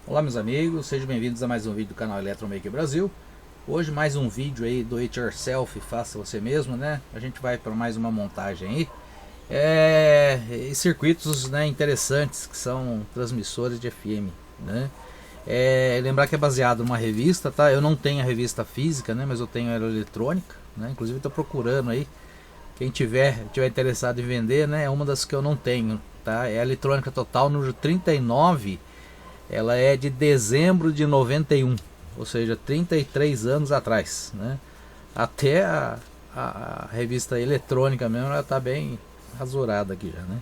Olá meus amigos, sejam bem-vindos a mais um vídeo do canal Eletromaker Brasil. Hoje mais um vídeo aí do it yourself, faça você mesmo, né? A gente vai para mais uma montagem aí. E circuitos, né, interessantes, que são transmissores de FM, né? Lembrar que é baseado numa revista, tá? Eu não tenho a revista física, né? Mas eu tenho ela eletrônica, né? Inclusive estou procurando aí. Quem tiver interessado em vender, né? É uma das que eu não tenho, tá? É a Eletrônica Total número 39. Ela é de dezembro de 91, ou seja, 33 anos atrás, né? Até a revista eletrônica mesmo, ela tá bem rasurada aqui já, né?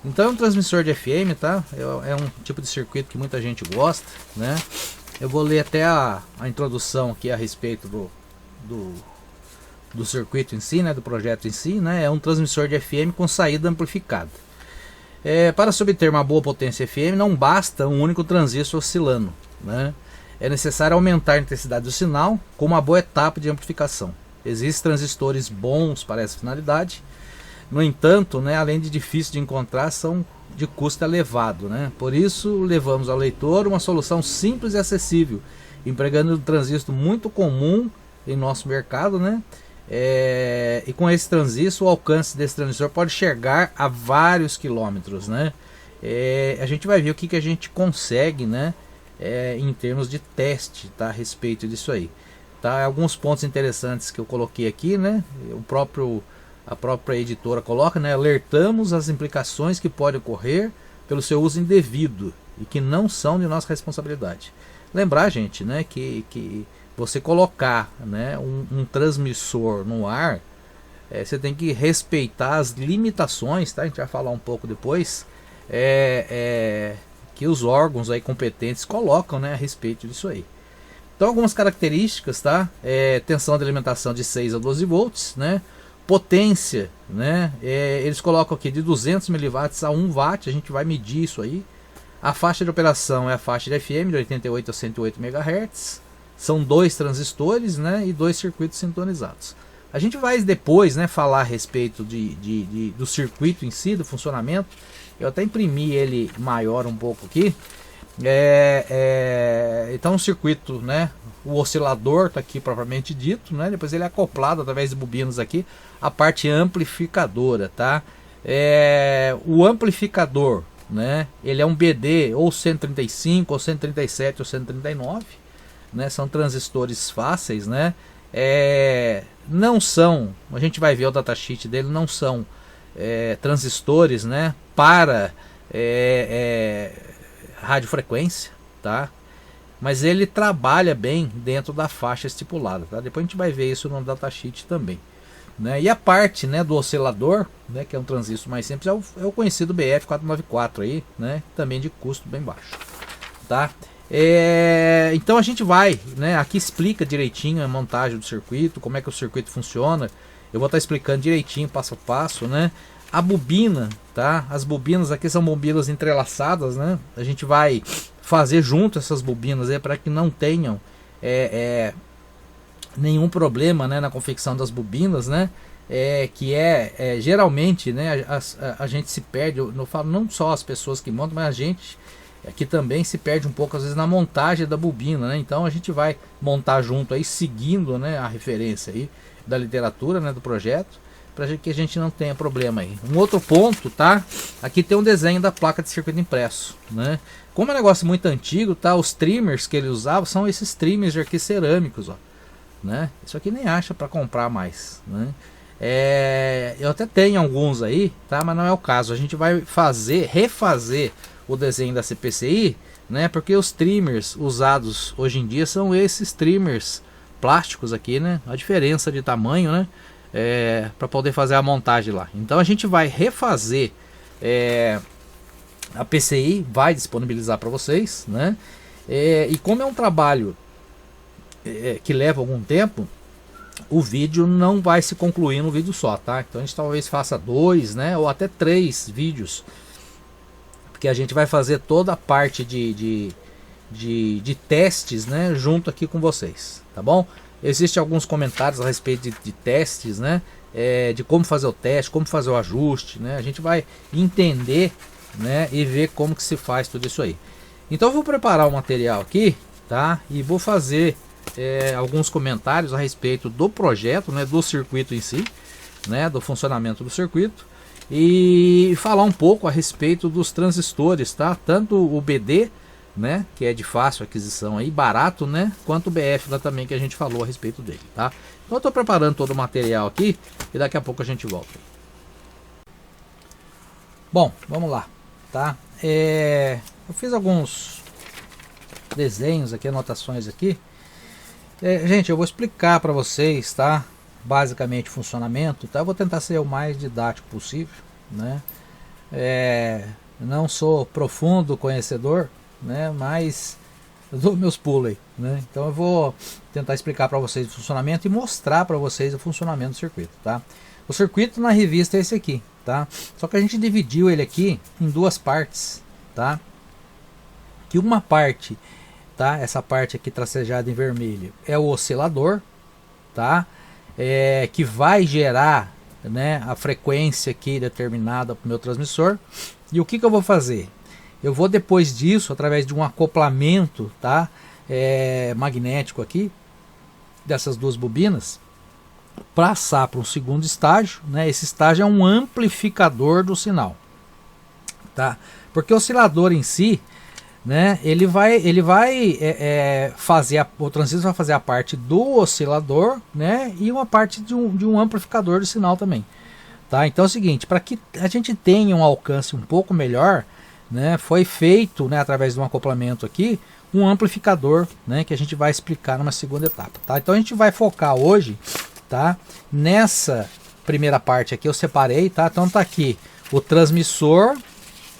Então é um transmissor de FM, tá? É um tipo de circuito que muita gente gosta, né? Eu vou ler até a introdução aqui a respeito do circuito em si, né? Do projeto em si, né? É um transmissor de FM com saída amplificada. Para se obter uma boa potência FM não basta um único transistor oscilando, né? É necessário aumentar a intensidade do sinal com uma boa etapa de amplificação. Existem transistores bons para essa finalidade, no entanto, né, além de difícil de encontrar, são de custo elevado, né? Por isso levamos ao leitor uma solução simples e acessível, empregando um transistor muito comum em nosso mercado, né? E com esse transistor, o alcance desse transistor pode chegar a vários quilômetros, né? A gente vai ver o que a gente consegue, né? Em termos de teste, tá? A respeito disso aí, tá? Alguns pontos interessantes que eu coloquei aqui, né? A própria editora coloca, né? Alertamos as implicações que podem ocorrer pelo seu uso indevido e que não são de nossa responsabilidade. Lembrar, gente, né? Que você colocar, né, um transmissor no ar, você tem que respeitar as limitações, tá? A gente vai falar um pouco depois, que os órgãos aí competentes colocam, né, a respeito disso aí. Então algumas características, tá? Tensão de alimentação de 6 a 12 volts, né? Potência, né? Eles colocam aqui de 200 mW a 1 watt, a gente vai medir isso aí. A faixa de operação é a faixa de FM de 88 a 108 MHz. São 2 transistores, né, e 2 circuitos sintonizados. A gente vai depois, né, falar a respeito do circuito em si, do funcionamento. Eu até imprimi ele maior um pouco aqui. Então o circuito, né, o oscilador está aqui propriamente dito, né, depois ele é acoplado através de bobinas aqui a parte amplificadora, tá? O amplificador, né, ele é um BD ou 135 ou 137 ou 139. Né, são transistores fáceis, né? Não são, a gente vai ver o datasheet dele, não são transistores, né, para radiofrequência, tá? Mas ele trabalha bem dentro da faixa estipulada, tá? Depois a gente vai ver isso no datasheet também, né? E a parte, né, do oscilador, né, que é um transistor mais simples, é o conhecido BF494 aí, né? Também de custo bem baixo, tá? Então a gente vai, né, aqui explica direitinho a montagem do circuito, como é que o circuito funciona. Eu vou estar explicando direitinho, passo a passo, né? A bobina, tá? As bobinas aqui são bobinas entrelaçadas, né? A gente vai fazer junto essas bobinas aí para que não tenham nenhum problema, né, na confecção das bobinas, né? Geralmente, né, a gente se perde. Eu não falo não só as pessoas que montam, mas a gente aqui também se perde um pouco às vezes na montagem da bobina, né? Então a gente vai montar junto aí, seguindo, né, a referência aí da literatura, né, do projeto, para que a gente não tenha problema aí. Um outro ponto, tá? Aqui tem um desenho da placa de circuito impresso, né? Como é um negócio muito antigo, tá? Os trimmers que ele usava são esses trimmers aqui cerâmicos, ó, né? Isso aqui nem acha para comprar mais, né? Eu até tenho alguns aí, tá? Mas não é o caso. A gente vai refazer o desenho da CPCI, né? Porque os trimmers usados hoje em dia são esses trimmers plásticos aqui, né? A diferença de tamanho, né? Para poder fazer a montagem lá. Então a gente vai refazer, a PCI vai disponibilizar para vocês, né? E como é um trabalho que leva algum tempo, o vídeo não vai se concluir no vídeo só, tá? Então a gente talvez faça 2, né, ou até 3 vídeos, porque a gente vai fazer toda a parte de testes, né, junto aqui com vocês, tá bom? Existem alguns comentários a respeito de testes, né, de como fazer o teste, como fazer o ajuste, né? A gente vai entender, né, e ver como que se faz tudo isso aí. Então eu vou preparar o material aqui, tá? E vou fazer alguns comentários a respeito do projeto, né, do circuito em si, né, do funcionamento do circuito, e falar um pouco a respeito dos transistores, tá? Tanto o BD, né, que é de fácil aquisição aí, barato, né, quanto o BF lá também, que a gente falou a respeito dele, tá? Então eu tô preparando todo o material aqui e daqui a pouco a gente volta. Bom, vamos lá, tá? Eu fiz alguns desenhos aqui, anotações aqui. Gente, eu vou explicar para vocês, tá? Basicamente o funcionamento, tá? Eu vou tentar ser o mais didático possível, né? Não sou profundo conhecedor, né? Mas eu dou meus pulos aí, né? Então eu vou tentar explicar para vocês o funcionamento e mostrar para vocês o funcionamento do circuito, tá? O circuito na revista é esse aqui, tá? Só que a gente dividiu ele aqui em 2 partes, tá? Que uma parte, tá? Essa parte aqui tracejada em vermelho é o oscilador, tá? Que vai gerar, né, a frequência aqui determinada para o meu transmissor. E o que eu vou fazer? Eu vou depois disso, através de um acoplamento, tá, magnético aqui, dessas 2 bobinas, passar para um segundo estágio, né? Esse estágio é um amplificador do sinal, tá? Porque o oscilador em si, né, ele vai fazer o transistor vai fazer a parte do oscilador, né, e uma parte de um amplificador de sinal também, tá? Então é o seguinte, para que a gente tenha um alcance um pouco melhor, né, foi feito, né, através de um acoplamento aqui, um amplificador, né, que a gente vai explicar numa segunda etapa, tá? Então a gente vai focar hoje, tá, nessa primeira parte aqui. Eu separei, tá? Então tá aqui o transmissor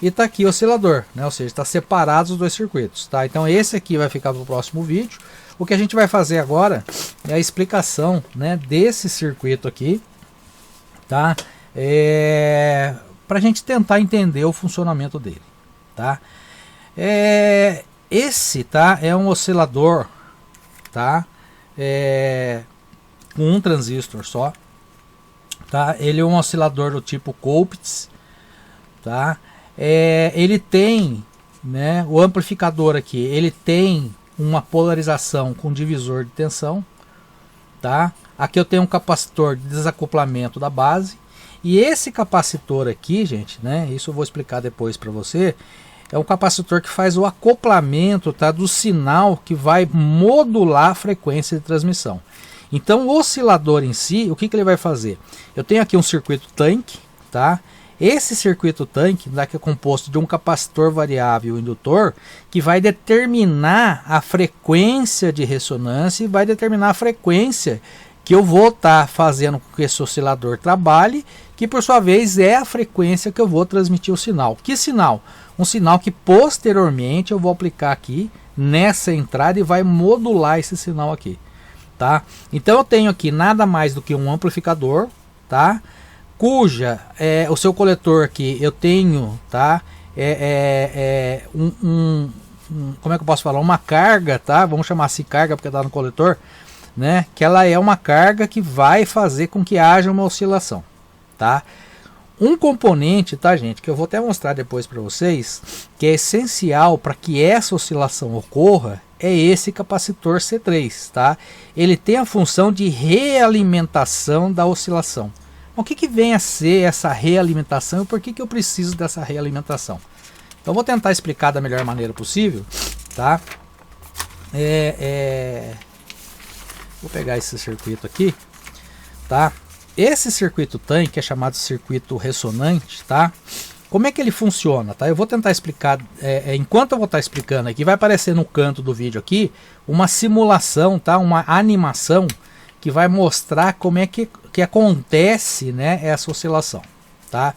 e tá aqui o oscilador, né? Ou seja, está separados os 2 circuitos, tá? Então esse aqui vai ficar para o próximo vídeo. O que a gente vai fazer agora é a explicação, né, desse circuito aqui, tá? Para a gente tentar entender o funcionamento dele, tá? Esse, tá, é um oscilador, tá? Com um transistor só, tá? Ele é um oscilador do tipo Colpitts, tá? Ele tem, né, o amplificador aqui, ele tem uma polarização com divisor de tensão, tá? Aqui eu tenho um capacitor de desacoplamento da base, e esse capacitor aqui, gente, né, isso eu vou explicar depois para você, é um capacitor que faz o acoplamento, tá, do sinal que vai modular a frequência de transmissão. Então o oscilador em si, o que ele vai fazer? Eu tenho aqui um circuito tanque, tá? Esse circuito tanque, que é composto de um capacitor variável e um indutor, que vai determinar a frequência de ressonância e vai determinar a frequência que eu vou estar fazendo com que esse oscilador trabalhe, que por sua vez é a frequência que eu vou transmitir o sinal. Que sinal? Um sinal que posteriormente eu vou aplicar aqui nessa entrada e vai modular esse sinal aqui, tá? Então eu tenho aqui nada mais do que um amplificador, tá? Cuja o seu coletor aqui eu tenho, tá? Como é que eu posso falar? Uma carga, tá? Vamos chamar assim carga porque está no coletor, né? Que ela é uma carga que vai fazer com que haja uma oscilação, tá? Um componente, tá, gente, que eu vou até mostrar depois para vocês, que é essencial para que essa oscilação ocorra, é esse capacitor C3, tá? Ele tem a função de realimentação da oscilação. O que vem a ser essa realimentação e por que eu preciso dessa realimentação? Então vou tentar explicar da melhor maneira possível, tá? Vou pegar esse circuito aqui, tá? Esse circuito tanque é chamado de circuito ressonante, tá? Como é que ele funciona, tá? Eu vou tentar explicar, enquanto eu vou estar explicando aqui, vai aparecer no canto do vídeo aqui uma simulação, tá? Uma animação que vai mostrar como é que acontece, né, essa oscilação, tá?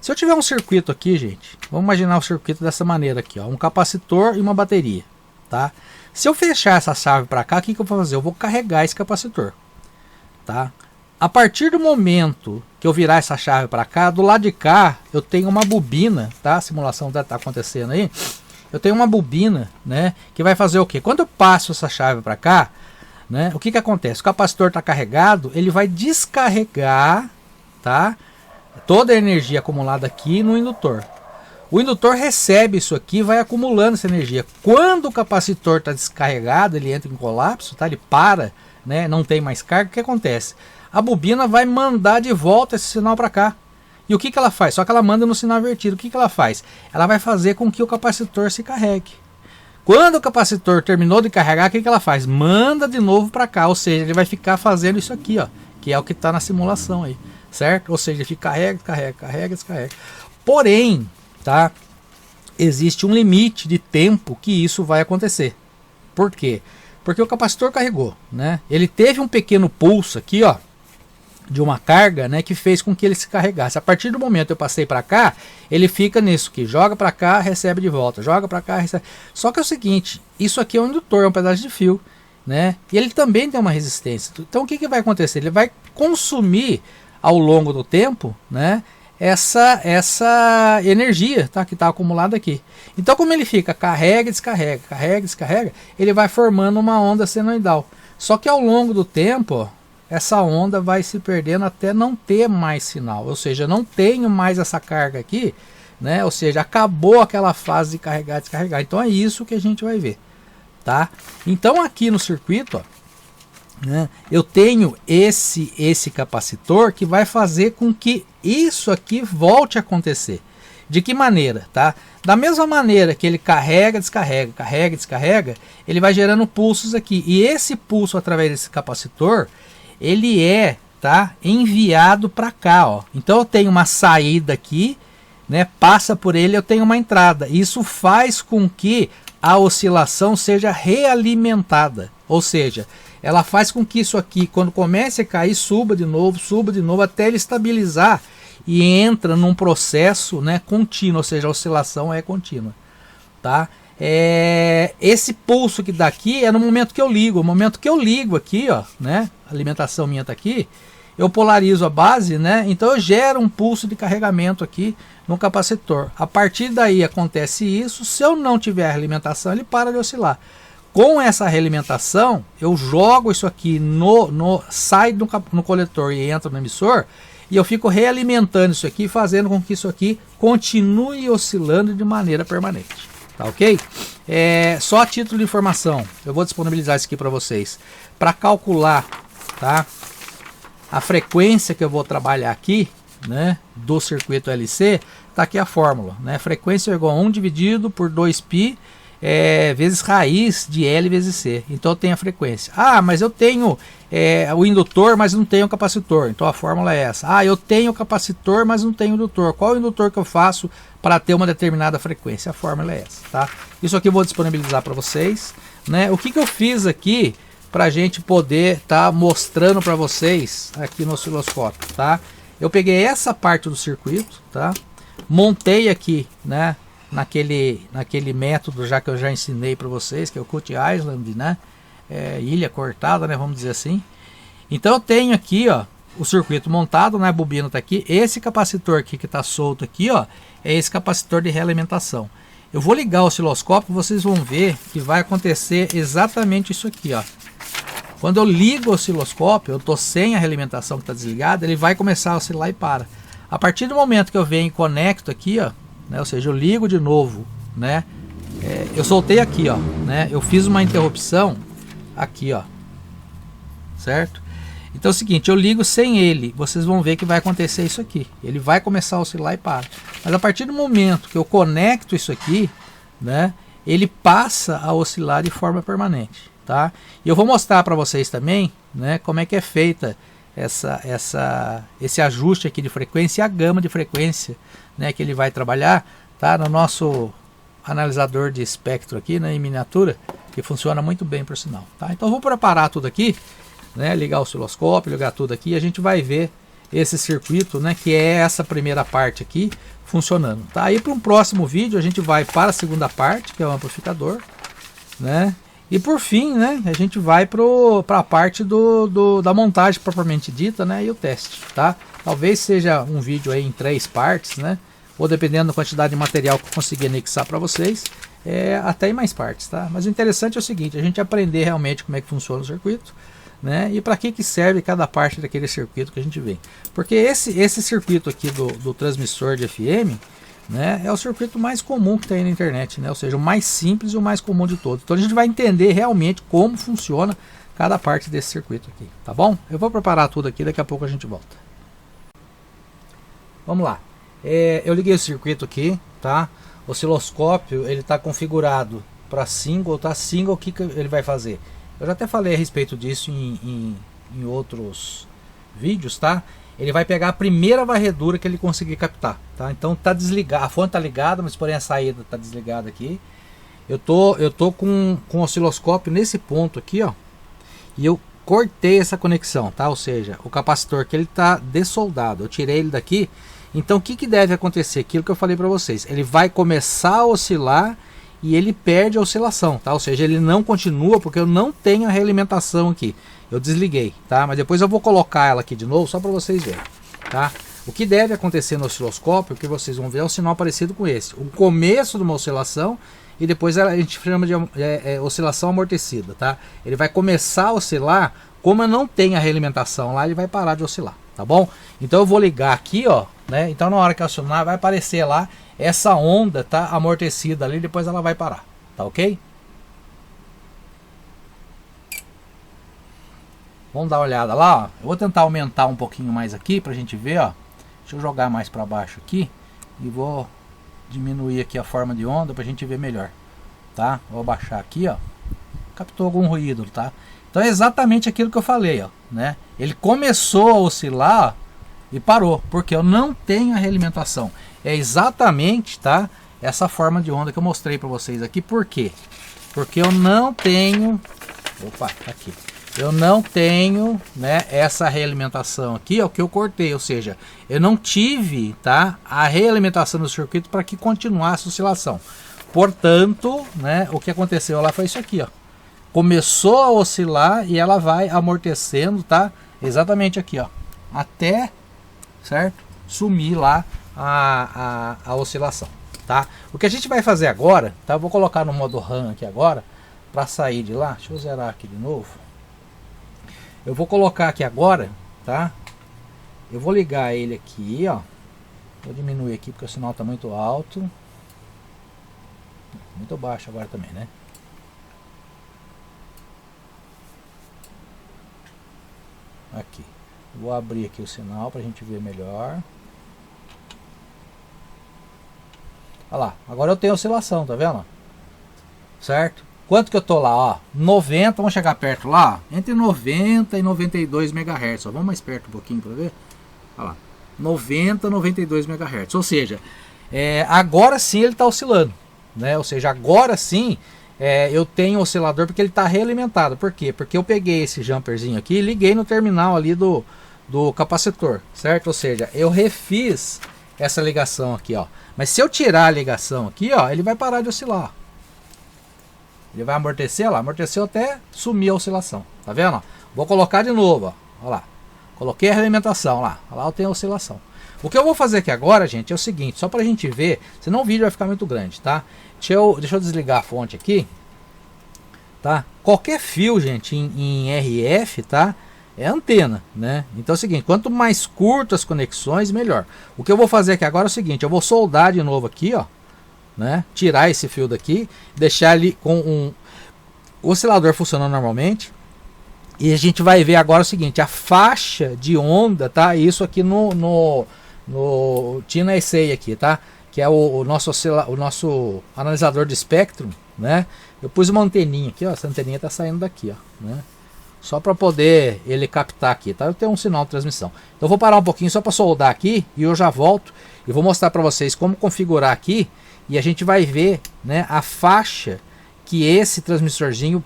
Se eu tiver um circuito aqui, gente, vamos imaginar o circuito dessa maneira aqui, ó, um capacitor e uma bateria, tá? Se eu fechar essa chave para cá, o que eu vou fazer? Eu vou carregar esse capacitor. tá? A partir do momento que eu virar essa chave para cá, do lado de cá eu tenho uma bobina, tá? A simulação deve estar acontecendo aí. Eu tenho uma bobina, né, que vai fazer o quê? Quando eu passo essa chave para cá, né, o que que acontece? O capacitor está carregado, ele vai descarregar, tá, toda a energia acumulada aqui no indutor. O indutor recebe isso aqui e vai acumulando essa energia. Quando o capacitor está descarregado, ele entra em colapso, tá? Ele para, né? Não tem mais carga. O que acontece? A bobina vai mandar de volta esse sinal para cá. E o que que ela faz? Só que ela manda no sinal invertido. O que que ela faz? Ela vai fazer com que o capacitor se carregue. Quando o capacitor terminou de carregar, o que que ela faz? Manda de novo para cá. Ou seja, ele vai ficar fazendo isso aqui, ó, que é o que está na simulação aí, certo? Ou seja, ele fica carrega, descarrega, carrega, descarrega. Porém, tá? Existe um limite de tempo que isso vai acontecer. Por quê? Porque o capacitor carregou, né? Ele teve um pequeno pulso aqui, ó, de uma carga, né, que fez com que ele se carregasse. A partir do momento que eu passei para cá, ele fica nisso que joga para cá, recebe de volta, joga para cá, recebe. Só que é o seguinte, isso aqui é um indutor, é um pedaço de fio, né? E ele também tem uma resistência. Então o que que vai acontecer? Ele vai consumir ao longo do tempo, né, essa energia, tá, que está acumulada aqui. Então como ele fica carrega, descarrega, carrega, descarrega, ele vai formando uma onda senoidal. Só que ao longo do tempo, ó, essa onda vai se perdendo até não ter mais sinal, ou seja, não tenho mais essa carga aqui, né? Ou seja, acabou aquela fase de carregar, descarregar. Então é isso que a gente vai ver, tá? Então aqui no circuito, ó, né, eu tenho esse capacitor que vai fazer com que isso aqui volte a acontecer. De que maneira, tá? Da mesma maneira que ele carrega, descarrega, carrega, descarrega, ele vai gerando pulsos aqui. E esse pulso através desse capacitor, ele é, tá, enviado para cá, ó. Então eu tenho uma saída aqui, né, passa por ele, eu tenho uma entrada. Isso faz com que a oscilação seja realimentada, ou seja, ela faz com que isso aqui, quando comece a cair, suba de novo, até ele estabilizar e entra num processo, né, contínuo, ou seja, a oscilação é contínua, tá? Esse pulso que dá aqui é no momento que eu ligo. O momento que eu ligo aqui, ó, né, a alimentação minha tá aqui, eu polarizo a base, né, então eu gero um pulso de carregamento aqui no capacitor. A partir daí acontece isso. Se eu não tiver alimentação, ele para de oscilar. Com essa realimentação, eu jogo isso aqui sai no coletor e entra no emissor, e eu fico realimentando isso aqui, fazendo com que isso aqui continue oscilando de maneira permanente. Tá ok? Só a título de informação, eu vou disponibilizar isso aqui para vocês. Para calcular, tá, a frequência que eu vou trabalhar aqui, né, do circuito LC, tá aqui a fórmula, né? Frequência é igual a 1 dividido por 2π vezes raiz de L vezes C. Então eu tenho a frequência. Ah, mas eu tenho o indutor, mas não tenho o capacitor. Então a fórmula é essa. Ah, eu tenho o capacitor, mas não tenho o indutor. Qual é o indutor que eu faço para ter uma determinada frequência? A fórmula é essa, tá? Isso aqui eu vou disponibilizar para vocês, né? O que que eu fiz aqui para a gente poder estar mostrando para vocês aqui no osciloscópio, tá? Eu peguei essa parte do circuito, tá? Montei aqui, né, naquele método já que eu já ensinei para vocês, que é o Cut Island, né? Ilha cortada, né? Vamos dizer assim. Então eu tenho aqui, ó, o circuito montado, né? A bobina está aqui. Esse capacitor aqui que está solto aqui, ó, é esse capacitor de realimentação. Eu vou ligar o osciloscópio, vocês vão ver que vai acontecer exatamente isso aqui, ó. Quando eu ligo o osciloscópio, eu estou sem a realimentação que está desligada, ele vai começar a oscilar e para. A partir do momento que eu venho e conecto aqui, ó, né, ou seja, eu ligo de novo, né, eu soltei aqui, ó, né, eu fiz uma interrupção aqui, ó, certo? Então é o seguinte, eu ligo sem ele, vocês vão ver que vai acontecer isso aqui, ele vai começar a oscilar e para. Mas a partir do momento que eu conecto isso aqui, né, ele passa a oscilar de forma permanente, tá? E eu vou mostrar para vocês também, né, como é que é feita esse ajuste aqui de frequência e a gama de frequência, né, que ele vai trabalhar, tá, no nosso analisador de espectro aqui, né, em miniatura, que funciona muito bem, por sinal, tá? Então eu vou preparar tudo aqui, né, ligar o osciloscópio, ligar tudo aqui, e a gente vai ver esse circuito, né, que é essa primeira parte aqui funcionando, tá? Aí para um próximo vídeo a gente vai para a segunda parte, que é o amplificador, né, E por fim, né, a gente vai para a parte da montagem propriamente dita, né, e o teste, tá? Talvez seja um vídeo aí em 3 partes, né? Ou dependendo da quantidade de material que eu conseguir anexar para vocês, até em mais partes, tá? Mas o interessante é o seguinte, a gente aprender realmente como é que funciona o circuito, né? E para que serve cada parte daquele circuito que a gente vê. Porque esse circuito aqui do transmissor de FM, né, é o circuito mais comum que tem na internet, né? Ou seja, o mais simples e o mais comum de todos. Então a gente vai entender realmente como funciona cada parte desse circuito aqui, tá bom? Eu vou preparar tudo aqui, daqui a pouco a gente volta. Vamos lá. Eu liguei o circuito aqui, tá? O osciloscópio, ele está configurado para single, tá? Single, o que ele vai fazer? Eu já até falei a respeito disso em outros vídeos, tá? Ele vai pegar a primeira varredura que ele conseguir captar, tá? Então tá desligado, a fonte tá ligada, mas porém a saída tá desligada aqui. Eu tô com o osciloscópio nesse ponto aqui, ó. E eu cortei essa conexão, tá? Ou seja, o capacitor que ele tá dessoldado, eu tirei ele daqui. Então o que deve acontecer? Aquilo que eu falei para vocês, ele vai começar a oscilar e ele perde a oscilação, tá? Ou seja, ele não continua porque eu não tenho a realimentação aqui. Eu desliguei, tá? Mas depois eu vou colocar ela aqui de novo só para vocês verem, tá? O que deve acontecer no osciloscópio, o que vocês vão ver é um sinal parecido com esse. O começo de uma oscilação e depois a gente chama de oscilação amortecida, tá? Ele vai começar a oscilar, como eu não tenho a realimentação lá, ele vai parar de oscilar, tá bom? Então eu vou ligar aqui, ó, né? Então na hora que acionar vai aparecer lá essa onda, tá? Amortecida ali, depois ela vai parar, tá ok? Vamos dar uma olhada lá, ó. Eu vou tentar aumentar um pouquinho mais aqui pra gente ver, ó. Deixa eu jogar mais para baixo aqui e vou diminuir aqui a forma de onda pra gente ver melhor, tá? Vou abaixar aqui, ó. Captou algum ruído, tá? Então é exatamente aquilo que eu falei, ó, né? Ele começou a oscilar, ó, e parou, porque eu não tenho a realimentação. É exatamente, tá? Essa forma de onda que eu mostrei para vocês aqui. Por quê? Porque eu não tenho... Opa, tá aqui. Eu não tenho, né, essa realimentação aqui, ó, que eu cortei. Ou seja, eu não tive, tá, a realimentação do circuito para que continuasse a oscilação. Portanto, né, o que aconteceu lá foi isso aqui, ó. Começou a oscilar e ela vai amortecendo, tá? Exatamente aqui, ó. Até, certo? Sumir lá a oscilação, tá? O que a gente vai fazer agora, tá? Eu vou colocar no modo RAM aqui agora, para sair de lá. Deixa eu zerar aqui de novo. Eu vou colocar aqui agora, tá? Eu vou ligar ele aqui, ó. Vou diminuir aqui porque o sinal tá muito alto. Muito baixo agora também, né? Aqui. Vou abrir aqui o sinal para a gente ver melhor. Olha lá, agora eu tenho oscilação, tá vendo? Certo? Quanto que eu tô lá, ó? 90, vamos chegar perto lá, ó. Entre 90 e 92 MHz. Ó. Vamos mais perto um pouquinho para ver. Olha lá. 90 a 92 MHz. Ou seja, agora sim ele está oscilando, né? Ou seja, agora sim eu tenho oscilador porque ele está realimentado. Por quê? Porque eu peguei esse jumperzinho aqui e liguei no terminal ali do capacitor, certo? Ou seja, eu refiz essa ligação aqui, ó. Mas se eu tirar a ligação aqui, ó, ele vai parar de oscilar. Ele vai amortecer, lá, amorteceu até sumir a oscilação, tá vendo? Vou colocar de novo, ó. Olha lá. Coloquei a realimentação lá, lá eu tenho a oscilação. O que eu vou fazer aqui agora, gente, é o seguinte, só pra gente ver, senão o vídeo vai ficar muito grande, tá? Deixa eu desligar a fonte aqui, tá? Qualquer fio, gente, em RF, tá? É antena, né? Então é o seguinte, quanto mais curtas as conexões, melhor. O que eu vou fazer aqui agora é o seguinte, eu vou soldar de novo aqui, ó, né? Tirar esse fio daqui, deixar ele com o oscilador funcionando normalmente. E a gente vai ver agora o seguinte, a faixa de onda, tá? Isso aqui no Tina Essay aqui, tá? Que é o nosso analisador de espectro, né? Eu pus uma anteninha aqui, ó. Essa anteninha tá saindo daqui, ó, né? Só para poder ele captar aqui, tá? Eu tenho um sinal de transmissão. Então eu vou parar um pouquinho só para soldar aqui e eu já volto e vou mostrar para vocês como configurar aqui e a gente vai ver, né, a faixa que esse transmissorzinho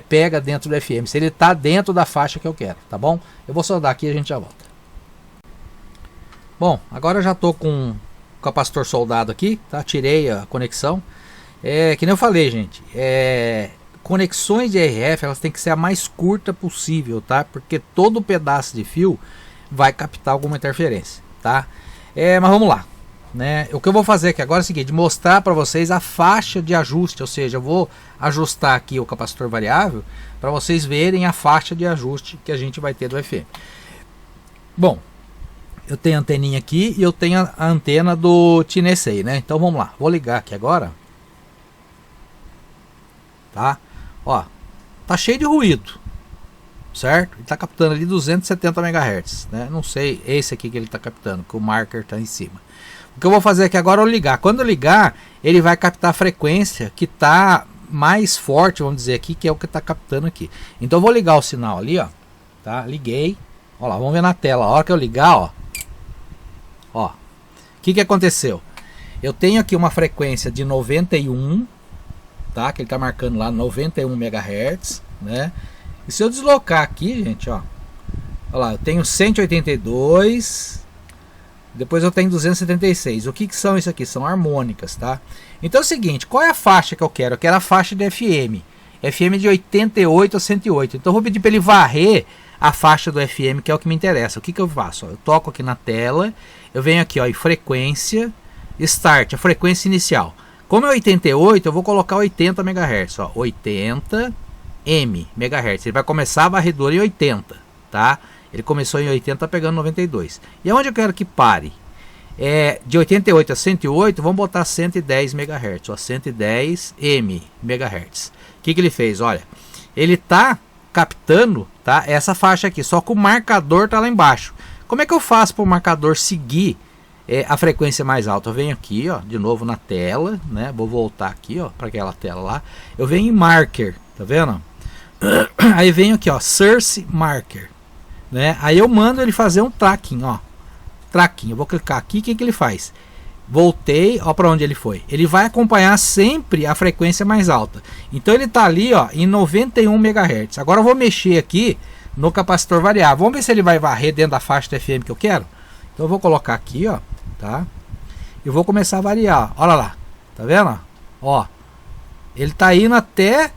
pega dentro do FM, se ele está dentro da faixa que eu quero, tá bom? Eu vou soldar aqui e a gente já volta. Bom, agora eu já estou com o capacitor soldado aqui, tá? Tirei a conexão. Que nem eu falei, gente, conexões de RF, elas têm que ser a mais curta possível, tá? Porque todo pedaço de fio vai captar alguma interferência, tá? Mas vamos lá, né? O que eu vou fazer aqui agora é o seguinte, mostrar para vocês a faixa de ajuste, ou seja, eu vou ajustar aqui o capacitor variável para vocês verem a faixa de ajuste que a gente vai ter do FM. Bom, eu tenho a anteninha aqui e eu tenho a antena do TNSA, né? Então vamos lá, vou ligar aqui agora. Tá? Ó, tá cheio de ruído, certo? Ele tá captando ali 270 MHz, né? Não sei esse aqui que ele tá captando, que o marker tá em cima. O que eu vou fazer aqui agora é ligar. Quando eu ligar, ele vai captar a frequência que tá mais forte, vamos dizer aqui, que é o que tá captando aqui. Então eu vou ligar o sinal ali, ó. Tá? Liguei. Ó lá, vamos ver na tela. A hora que eu ligar, ó. Ó. O que aconteceu? Eu tenho aqui uma frequência de 91, tá? Que ele tá marcando lá 91 MHz, né? E se eu deslocar aqui, gente, ó. Olha lá, eu tenho 182, depois eu tenho 276. O que são isso aqui? São harmônicas, tá? Então é o seguinte, qual é a faixa que eu quero? Eu quero a faixa de FM. FM de 88 a 108. Então eu vou pedir para ele varrer a faixa do FM, que é o que me interessa. O que eu faço? Ó, eu toco aqui na tela, eu venho aqui, ó, em frequência, start, a frequência inicial. Como é 88, eu vou colocar 80 MHz, ó, 80 MHz. Ele vai começar a varredura em 80, tá? Ele começou em 80, pegando 92. E aonde eu quero que pare? De 88 a 108, vamos botar 110 MHz, ó, 110 MHz. O que ele fez? Olha, ele tá captando, tá, essa faixa aqui, só que o marcador tá lá embaixo. Como é que eu faço para o marcador seguir a frequência mais alta? Eu venho aqui, ó, de novo na tela, né? Vou voltar aqui, ó, para aquela tela lá. Eu venho em marker, tá vendo? Aí venho aqui, ó, source marker, né? Aí eu mando ele fazer um tracking, ó, tracking. Eu vou clicar aqui, o que ele faz? Voltei, ó, para onde ele foi. Ele vai acompanhar sempre a frequência mais alta. Então ele tá ali, ó, em 91 MHz. Agora eu vou mexer aqui no capacitor variável. Vamos ver se ele vai varrer dentro da faixa do FM que eu quero. Então eu vou colocar aqui, ó, tá? Eu vou começar a variar. Olha lá, tá vendo? Ó, ele tá indo até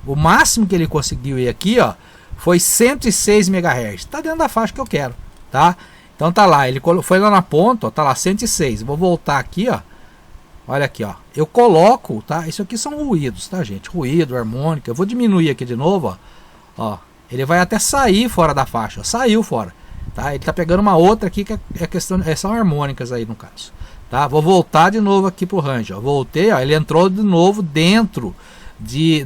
o máximo que ele conseguiu ir aqui, ó, foi 106 MHz. Tá dentro da faixa que eu quero, tá? Então tá lá, ele foi lá na ponta, ó, tá lá 106. Vou voltar aqui, ó. Olha aqui, ó. Eu coloco, tá? Isso aqui são ruídos, tá, gente? Ruído, harmônica. Eu vou diminuir aqui de novo, ó. Ó, ele vai até sair fora da faixa, ó. Saiu fora, tá? Ele tá pegando uma outra aqui que é questão, são harmônicas aí no caso, tá? Vou voltar de novo aqui pro range, ó. Voltei, ó. Ele entrou de novo dentro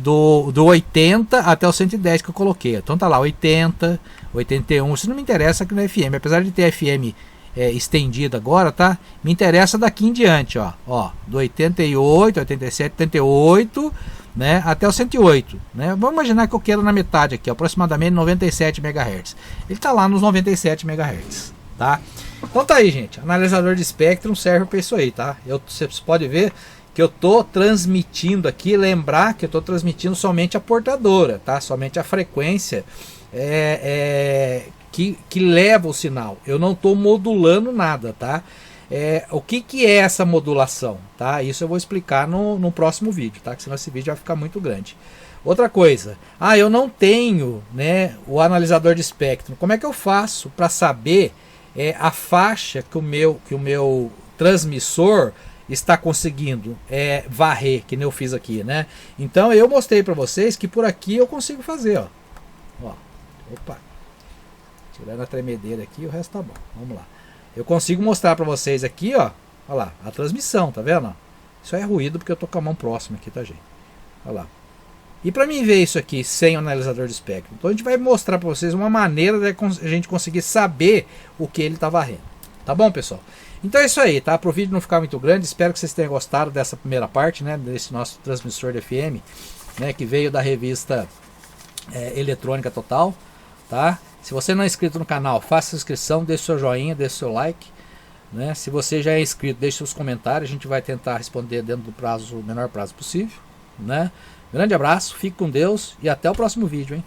do 80 até o 110 que eu coloquei. Então tá lá, 80, 81. Isso não me interessa aqui no FM, apesar de ter FM estendida agora, tá? Me interessa daqui em diante, ó. Ó, do 88, 87, 88, né, até o 108, né? Vamos imaginar que eu quero na metade aqui, aproximadamente 97 MHz. Ele tá lá nos 97 MHz, tá? Então tá aí, gente. Analisador de espectro serve para isso aí, tá? Vocês podem ver que eu tô transmitindo aqui, lembrar que eu tô transmitindo somente a portadora, tá? Somente a frequência que leva o sinal. Eu não tô modulando nada, tá? O que é essa modulação, tá? Isso eu vou explicar no próximo vídeo, tá? Que senão esse vídeo vai ficar muito grande. Outra coisa, eu não tenho, né, o analisador de espectro. Como é que eu faço para saber a faixa que o meu transmissor está conseguindo varrer, que nem eu fiz aqui, né? Então eu mostrei para vocês que por aqui eu consigo fazer, ó. Opa, tirando a tremedeira aqui, o resto tá bom. Vamos lá. Eu consigo mostrar para vocês aqui, ó. Olha lá, a transmissão, tá vendo? Isso é ruído porque eu tô com a mão próxima aqui, tá, gente? Olha lá. E para mim ver isso aqui sem o analisador de espectro, então a gente vai mostrar para vocês uma maneira de a gente conseguir saber o que ele tá varrendo. Tá bom, pessoal? Então é isso aí, tá? Para o vídeo não ficar muito grande, espero que vocês tenham gostado dessa primeira parte, né? Desse nosso transmissor de FM, né? Que veio da revista Eletrônica Total, tá? Se você não é inscrito no canal, faça a inscrição, deixe seu joinha, deixe seu like, né? Se você já é inscrito, deixe seus comentários, a gente vai tentar responder dentro do menor prazo possível, né? Grande abraço, fique com Deus e até o próximo vídeo, hein?